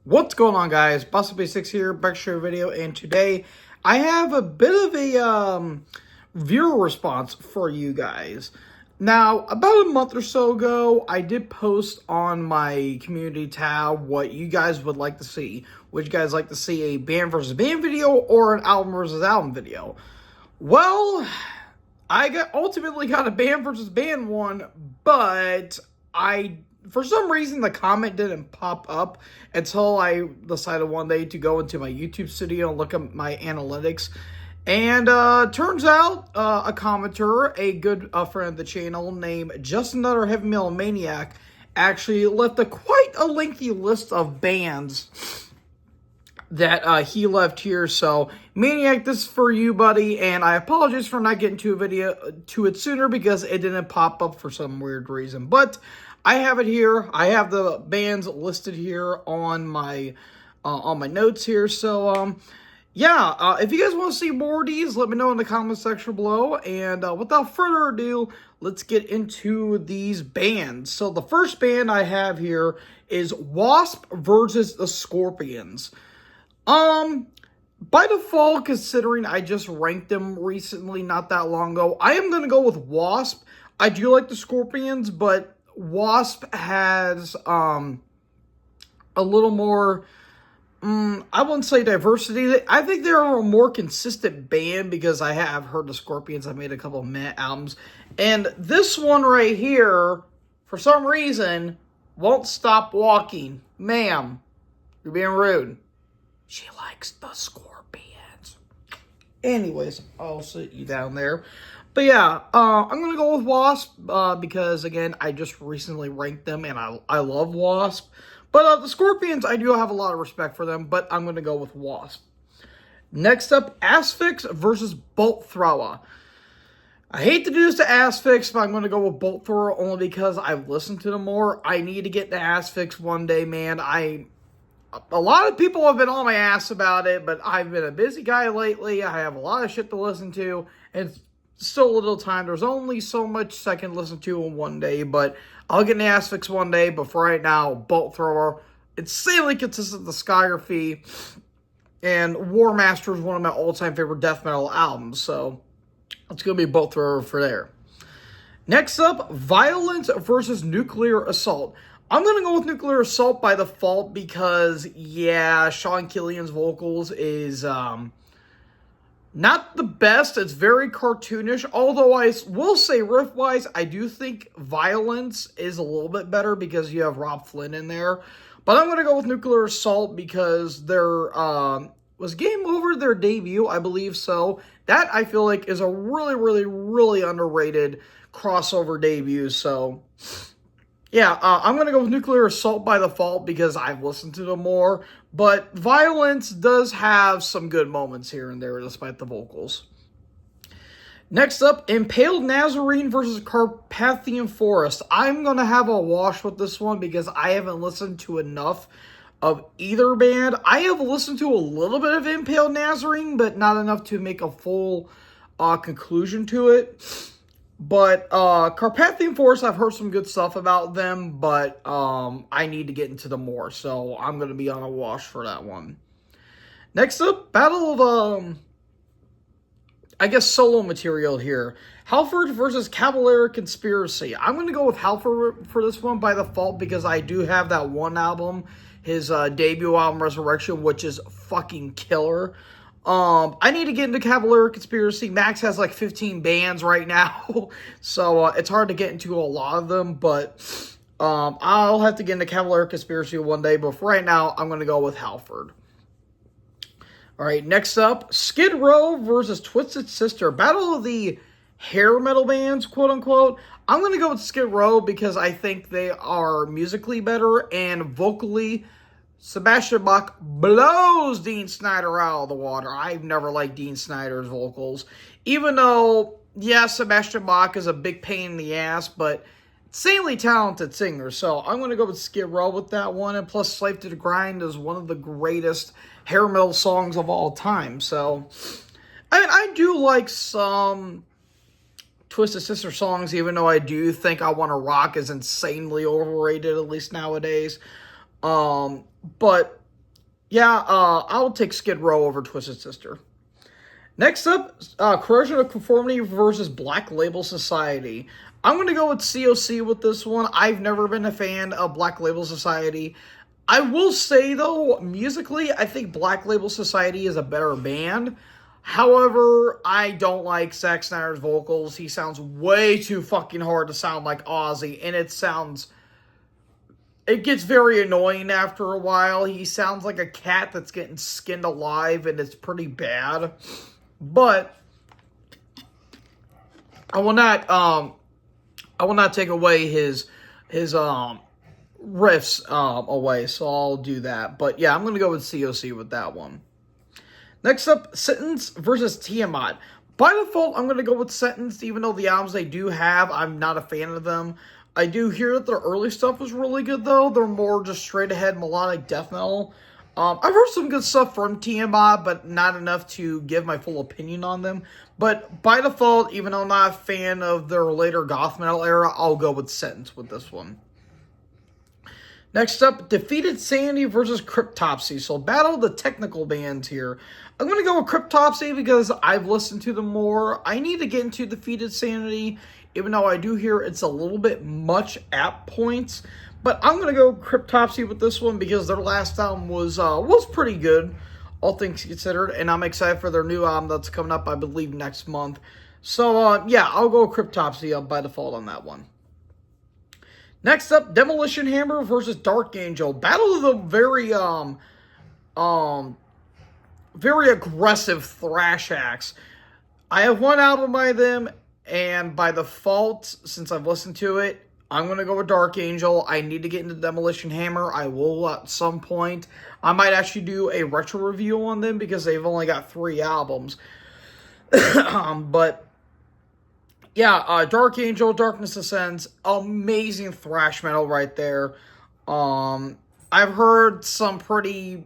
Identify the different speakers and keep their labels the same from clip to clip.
Speaker 1: What's going on, guys? Bustle6 here, back to your video, and today I have a bit of a viewer response for you guys. Now, about a month or so ago, I did post on my community tab what you guys would like to see. Would you guys like to see a band versus band video or an album versus album video? Well, I ultimately got a band versus band one, but for some reason, the comment didn't pop up until I decided one day to go into my YouTube studio and look at my analytics. And turns out a commenter, a good friend of the channel named Just Another Heavy Metal Maniac, actually left quite a lengthy list of bands that he left here. So, Maniac, this is for you, buddy, and I apologize for not getting to it sooner because it didn't pop up for some weird reason. But I have it here. I have the bands listed here on my notes here. So, yeah, if you guys want to see more of these, let me know in the comment section below. And without further ado, let's get into these bands. So the first band I have here is Wasp versus the Scorpions. By default, considering I just ranked them recently, not that long ago, I am going to go with Wasp. I do like the Scorpions, but Wasp has a little more, I wouldn't say diversity. I think they're a more consistent band because I have heard the Scorpions. I've made a couple of albums. And this one right here, for some reason, Won't Stop Walking. Ma'am, you're being rude. She likes the Scorpions. Anyways, I'll sit you down there. But yeah, I'm going to go with Wasp because, again, I just recently ranked them, and I love Wasp. But the Scorpions, I do have a lot of respect for them, but I'm going to go with Wasp. Next up, Asphyx versus Bolt Thrower. I hate to do this to Asphyx, but I'm going to go with Bolt Thrower only because I've listened to them more. I need to get to Asphyx one day, man. A lot of people have been on my ass about it, but I've been a busy guy lately. I have a lot of shit to listen to, and it's still a little time. There's only so much I can listen to in one day, but I'll get an Asphyx one day. But for right now, Bolt Thrower, insanely consistent discography, and War Master is one of my all-time favorite death metal albums, so it's going to be Bolt Thrower for there. Next up, Violence versus Nuclear Assault. I'm going to go with Nuclear Assault by default because, yeah, Sean Killian's vocals is not the best. It's very cartoonish, although I will say riff-wise, I do think Violence is a little bit better because you have Robb Flynn in there. But I'm going to go with Nuclear Assault because their was Game Over their debut, I believe so. That, I feel like, is a really, really, really underrated crossover debut, so yeah, I'm going to go with Nuclear Assault by default because I've listened to them more. But Violence does have some good moments here and there despite the vocals. Next up, Impaled Nazarene versus Carpathian Forest. I'm going to have a wash with this one because I haven't listened to enough of either band. I have listened to a little bit of Impaled Nazarene, but not enough to make a full conclusion to it. But Carpathian Forest, I've heard some good stuff about them, but I need to get into them more, so I'm going to be on a wash for that one. Next up, Battle of, I guess, solo material here. Halford versus Cavalera Conspiracy. I'm going to go with Halford for this one by default because I do have that one album, his debut album, Resurrection, which is fucking killer. I need to get into Cavalera Conspiracy. Max has like 15 bands right now, so it's hard to get into a lot of them, but I'll have to get into Cavalera Conspiracy one day, but for right now, I'm going to go with Halford. All right, next up, Skid Row versus Twisted Sister. Battle of the hair metal bands, quote-unquote. I'm going to go with Skid Row because I think they are musically better and vocally Sebastian Bach blows Dean Snyder out of the water. I've never liked Dean Snyder's vocals. Even though, yeah, Sebastian Bach is a big pain in the ass, but insanely talented singer. So I'm going to go with Skid Row with that one. And plus, Slave to the Grind is one of the greatest hair metal songs of all time. So, I mean, I do like some Twisted Sister songs, even though I do think I Wanna Rock is insanely overrated, at least nowadays. But Yeah, I'll take Skid Row over Twisted Sister. Next up, Corrosion of Conformity versus Black Label Society. I'm going to go with COC with this one. I've never been a fan of Black Label Society. I will say, though, musically, I think Black Label Society is a better band. However, I don't like Zack Snyder's vocals. He sounds way too fucking hard to sound like Ozzy, and it gets very annoying after a while. He sounds like a cat that's getting skinned alive, and it's pretty bad. But I will not take away his riffs away, so I'll do that. But yeah, I'm gonna go with COC with that one. Next up, Sentence versus Tiamat. By default, I'm gonna go with Sentence, even though the albums they do have, I'm not a fan of them. I do hear that their early stuff was really good, though. They're more just straight ahead melodic death metal. I've heard some good stuff from Tiamat, but not enough to give my full opinion on them. But by default, even though I'm not a fan of their later goth metal era, I'll go with Sentence with this one. Next up, Defeated Sanity versus Cryptopsy. So battle of the technical bands here. I'm going to go with Cryptopsy because I've listened to them more. I need to get into Defeated Sanity, even though I do hear it's a little bit much at points. But I'm going to go Cryptopsy with this one because their last album was pretty good, all things considered. And I'm excited for their new album that's coming up, I believe, next month. So, yeah, I'll go Cryptopsy by default on that one. Next up, Demolition Hammer versus Dark Angel. Battle of the very aggressive thrash acts. I have one album by them, and by default, since I've listened to it, I'm going to go with Dark Angel. I need to get into Demolition Hammer. I will at some point. I might actually do a retro review on them because they've only got 3 albums. But yeah, Dark Angel, Darkness Ascends, amazing thrash metal right there. I've heard some pretty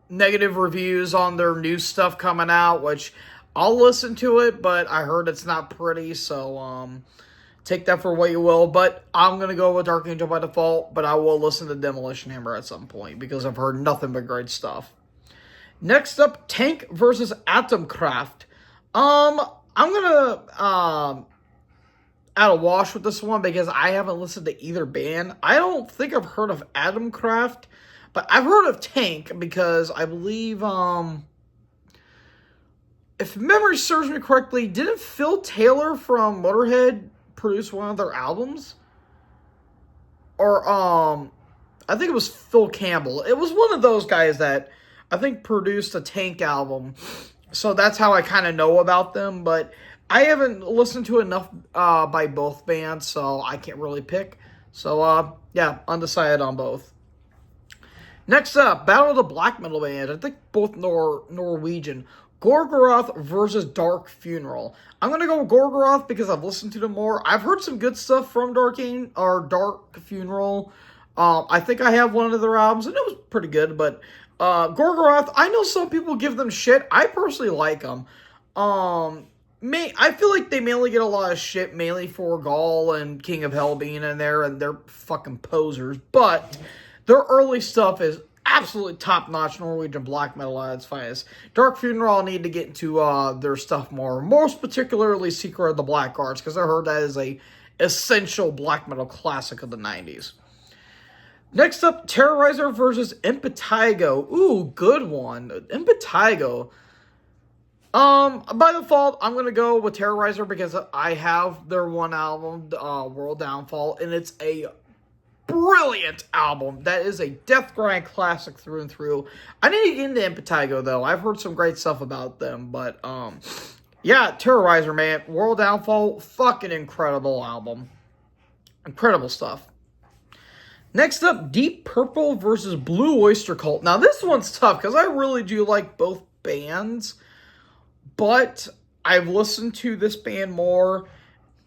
Speaker 1: negative reviews on their new stuff coming out, which I'll listen to it, but I heard it's not pretty, so take that for what you will. But I'm going to go with Dark Angel by default, but I will listen to Demolition Hammer at some point because I've heard nothing but great stuff. Next up, Tank versus Atomkraft. I'm going to at a wash with this one because I haven't listened to either band. I don't think I've heard of Atomkraft, but I've heard of Tank because I believe, if memory serves me correctly, didn't Phil Taylor from Motorhead produce one of their albums? Or, I think it was Phil Campbell. It was one of those guys that I think produced a Tank album. So that's how I kind of know about them, but I haven't listened to enough by both bands, so I can't really pick. So, yeah, undecided on both. Next up, Battle of the Black Metal Band. I think both Norwegian. Gorgoroth versus Dark Funeral. I'm going to go with Gorgoroth because I've listened to them more. I've heard some good stuff from Dark Funeral. I think I have one of their albums, and it was pretty good, but Gorgoroth, I know some people give them shit. I personally like them. I feel like they mainly get a lot of shit, mainly for Gaul and King of Hell being in there, and they're fucking posers. But their early stuff is absolutely top-notch Norwegian black metal at its finest. Dark Funeral, I'll need to get into their stuff more. Most particularly Secret of the Black Arts, because I heard that is a essential black metal classic of the 90s. Next up, Terrorizer versus Impetigo. Ooh, good one. Impetigo. By default, I'm going to go with Terrorizer because I have their one album, World Downfall, and it's a brilliant album. That is a death grind classic through and through. I need to get into Impetigo, though. I've heard some great stuff about them, but, yeah, Terrorizer, man. World Downfall, fucking incredible album. Incredible stuff. Next up, Deep Purple versus Blue Oyster Cult. Now, this one's tough because I really do like both bands, but I've listened to this band more,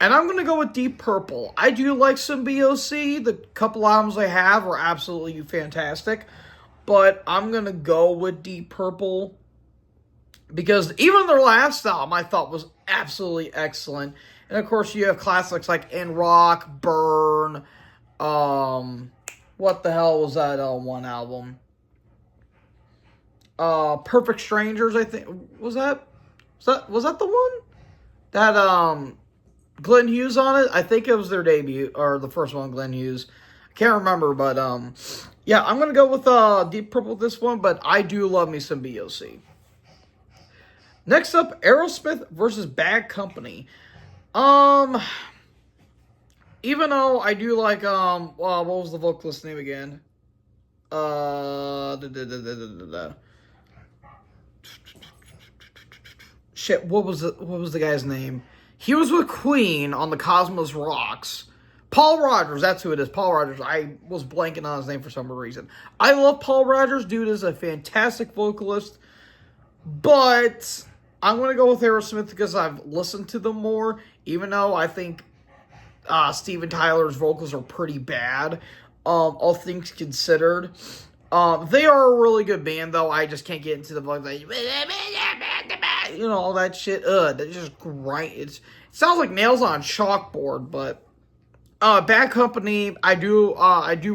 Speaker 1: and I'm going to go with Deep Purple. I do like some BOC. The couple albums I have are absolutely fantastic, but I'm going to go with Deep Purple because even their last album I thought was absolutely excellent. And, of course, you have classics like In Rock, Burn, what the hell was that one album? Perfect Strangers, I think. Was that the one? That, Glenn Hughes on it? I think it was their debut, or the first one, Glenn Hughes. I can't remember, but, yeah, I'm going to go with, Deep Purple with this one, but I do love me some BOC. Next up, Aerosmith versus Bad Company. Even though I do like, what was the vocalist's name again? Shit, what was the guy's name? He was with Queen on the Cosmos Rocks. Paul Rogers, that's who it is. Paul Rogers. I was blanking on his name for some reason. I love Paul Rogers. Dude is a fantastic vocalist. But I'm going to go with Aerosmith because I've listened to them more. Even though I think Steven Tyler's vocals are pretty bad. All things considered. They are a really good band, though. I just can't get into the voice. Like, you know, all that shit. That just grind. It sounds like nails on a chalkboard, but Bad Company, I do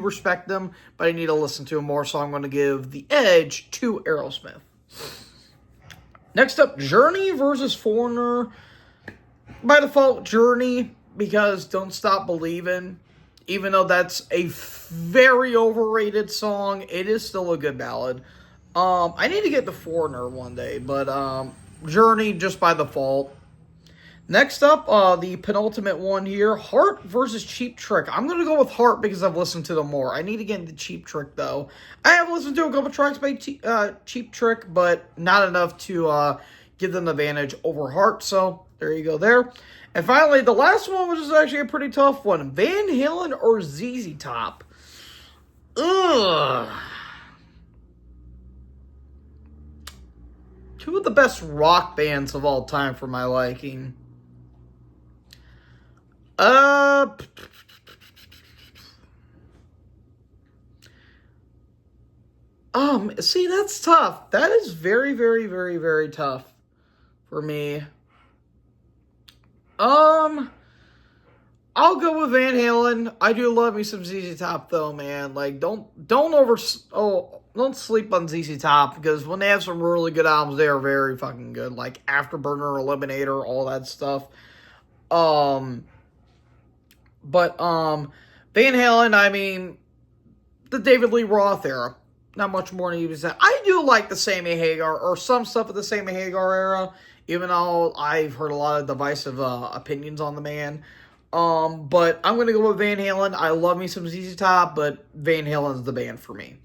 Speaker 1: respect them, but I need to listen to them more, so I'm going to give the edge to Aerosmith. Next up, Journey versus Foreigner. By default, Journey, because Don't Stop Believin'. Even though that's a very overrated song, it is still a good ballad. I need to get the Foreigner one day, but Journey just by default. Next up, the penultimate one here, Heart versus Cheap Trick. I'm going to go with Heart because I've listened to them more. I need to get into Cheap Trick, though. I have listened to a couple tracks by Cheap Trick, but not enough to give them the advantage over Heart, so there you go there. And finally, the last one, which is actually a pretty tough one, Van Halen or ZZ Top? Ugh. Two of the best rock bands of all time for my liking. See, that's tough. That is very, very, very, very tough for me. I'll go with Van Halen. I do love me some ZZ Top, though, man. Like, don't sleep on ZZ Top, because when they have some really good albums, they are very fucking good. Like Afterburner, Eliminator, all that stuff. But Van Halen, I mean, the David Lee Roth era. Not much more than you said. I do like the Sammy Hagar, or some stuff of the Sammy Hagar era, even though I've heard a lot of divisive opinions on the man. But I'm going to go with Van Halen. I love me some ZZ Top, but Van Halen's the band for me.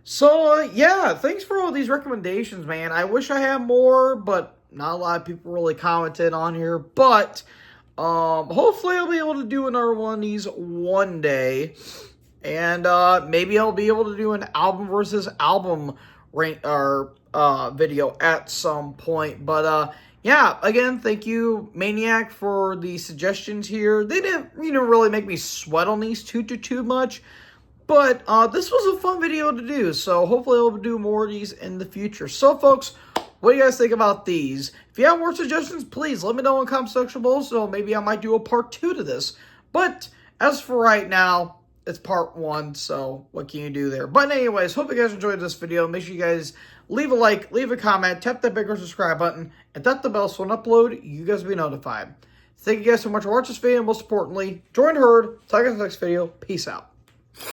Speaker 1: So, yeah, thanks for all these recommendations, man. I wish I had more, but not a lot of people really commented on here. But hopefully I'll be able to do another one of these one day. And maybe I'll be able to do an album versus album video at some point. But yeah, again, thank you, Maniac, for the suggestions here. They didn't, really make me sweat on these too much. But this was a fun video to do, so hopefully I'll do more of these in the future. So, folks, what do you guys think about these? If you have more suggestions, please let me know in the comment section below, so maybe I might do a part 2 to this. But as for right now, it's part 1, so what can you do there? But anyways, hope you guys enjoyed this video. Make sure you guys leave a like, leave a comment, tap that bigger subscribe button, and tap the bell so when I upload, you guys will be notified. Thank you guys so much for watching this video, and most importantly, join the herd. Talk in the next video. Peace out.